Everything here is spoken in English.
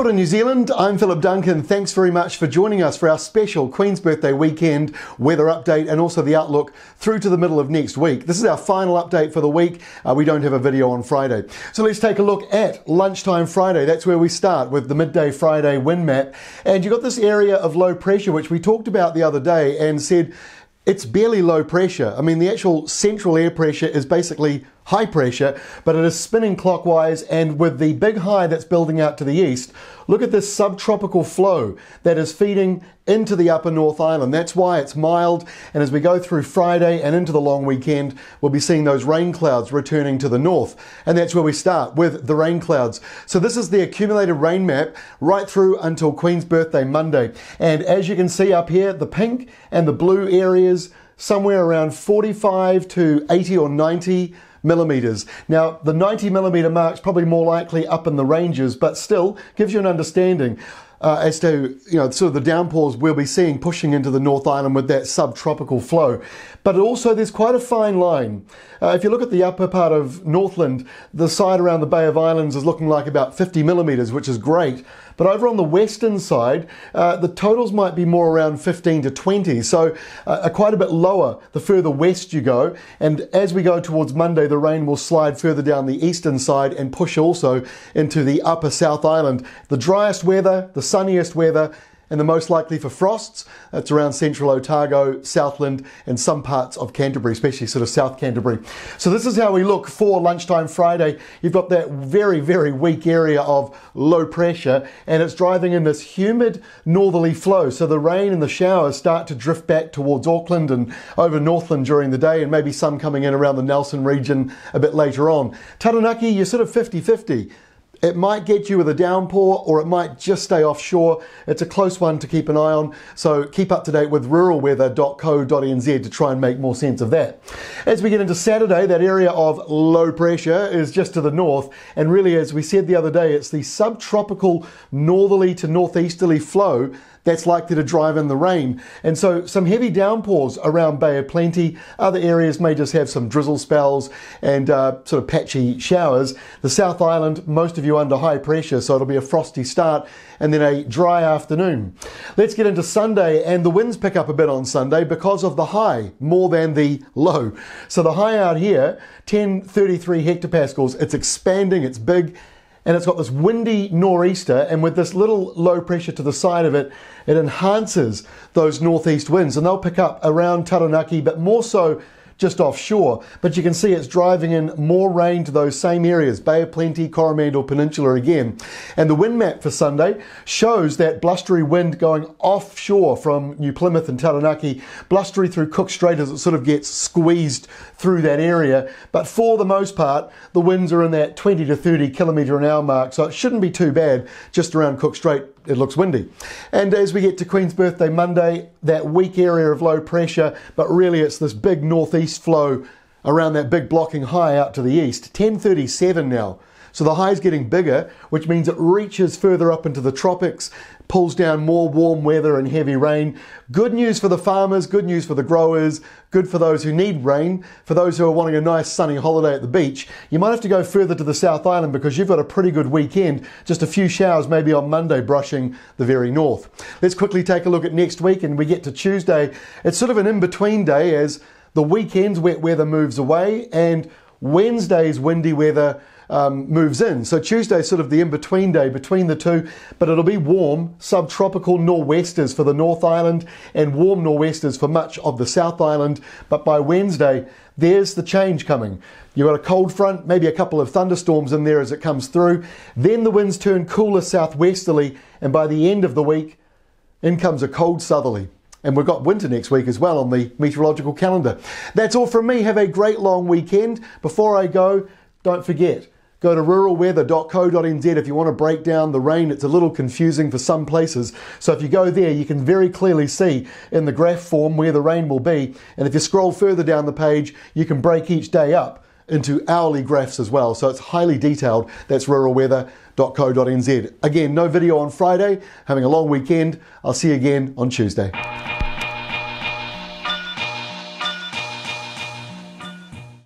Kia ora New Zealand, I'm Philip Duncan. Thanks very much for joining us for our special Queen's Birthday weekend weather update and also the outlook through to the middle of next week. This is our final update for the week. We don't have a video on Friday. So let's take a look at lunchtime Friday. That's where we start with the midday Friday wind map. And you've got this area of low pressure, which we talked about the other day and said it's barely low pressure. I mean, the actual central air pressure is basically high pressure, but it is spinning clockwise, and with the big high that's building out to the east, look at this subtropical flow that is feeding into the upper North Island. That's why it's mild, and as we go through Friday and into the long weekend, we'll be seeing those rain clouds returning to the north, and that's where we start with the rain clouds. So this is the accumulated rain map right through until Queen's Birthday Monday, and as you can see up here, the pink and the blue areas somewhere around 45 to 80 or 90 millimeters. Now, the 90 millimeter mark's probably more likely up in the ranges, but still gives you an understanding as to, sort of the downpours we'll be seeing pushing into the North Island with that subtropical flow. But also there's quite a fine line. If you look at the upper part of Northland, the side around the Bay of Islands is looking like about 50 millimeters, which is great. But over on the western side, the totals might be more around 15 to 20, so quite a bit lower the further west you go. And as we go towards Monday, the rain will slide further down the eastern side and push also into the upper South Island. The driest weather, the sunniest weather, and the most likely for frosts, that's around central Otago, Southland, and some parts of Canterbury, especially sort of South Canterbury. So this is how we look for lunchtime Friday. You've got that very, very weak area of low pressure, and it's driving in this humid northerly flow. So the rain and the showers start to drift back towards Auckland and over Northland during the day, and maybe some coming in around the Nelson region a bit later on. Taranaki, you're sort of 50-50. It might get you with a downpour, or it might just stay offshore. It's a close one to keep an eye on, so keep up to date with ruralweather.co.nz to try and make more sense of that. As we get into Saturday, that area of low pressure is just to the north, and really, as we said the other day, it's the subtropical northerly to northeasterly flow that's likely to drive in the rain. And so some heavy downpours around Bay of Plenty. Other areas may just have some drizzle spells and sort of patchy showers. The South Island, most of you under high pressure, so it'll be a frosty start and then a dry afternoon. Let's get into Sunday, and the winds pick up a bit on Sunday because of the high more than the low. So the high out here, 1033 hectopascals, it's expanding, it's big, and it's got this windy nor'easter, and with this little low pressure to the side of it, it enhances those northeast winds, and they'll pick up around Taranaki, but more so just offshore. But you can see it's driving in more rain to those same areas, Bay of Plenty, Coromandel Peninsula again. And the wind map for Sunday shows that blustery wind going offshore from New Plymouth and Taranaki, blustery through Cook Strait as it sort of gets squeezed through that area. But for the most part, the winds are in that 20 to 30 kilometre an hour mark, so it shouldn't be too bad. Just around Cook Strait, it looks windy. And as we get to Queen's Birthday Monday, that weak area of low pressure, but really it's this big northeast flow around that big blocking high out to the east. 1037 now. So the high is getting bigger, which means it reaches further up into the tropics, pulls down more warm weather and heavy rain. Good news for the farmers, good news for the growers, good for those who need rain. For those who are wanting a nice sunny holiday at the beach, you might have to go further to the South Island because you've got a pretty good weekend. Just a few showers maybe on Monday brushing the very north. Let's quickly take a look at next week, and we get to Tuesday. It's sort of an in-between day as the weekend's wet weather moves away and Wednesday's windy weather moves in. So Tuesday's sort of the in-between day between the two, but it'll be warm, subtropical nor'westers for the North Island and warm nor'westers for much of the South Island. But by Wednesday, there's the change coming. You've got a cold front, maybe a couple of thunderstorms in there as it comes through. Then the winds turn cooler southwesterly, and by the end of the week, in comes a cold southerly. And we've got winter next week as well on the meteorological calendar. That's all from me. Have a great long weekend. Before I go, don't forget, go to ruralweather.co.nz if you want to break down the rain. It's a little confusing for some places. So if you go there, you can very clearly see in the graph form where the rain will be. And if you scroll further down the page, you can break each day up into hourly graphs as well. So it's highly detailed. That's ruralweather.co.nz. Again, no video on Friday. Having a long weekend. I'll see you again on Tuesday.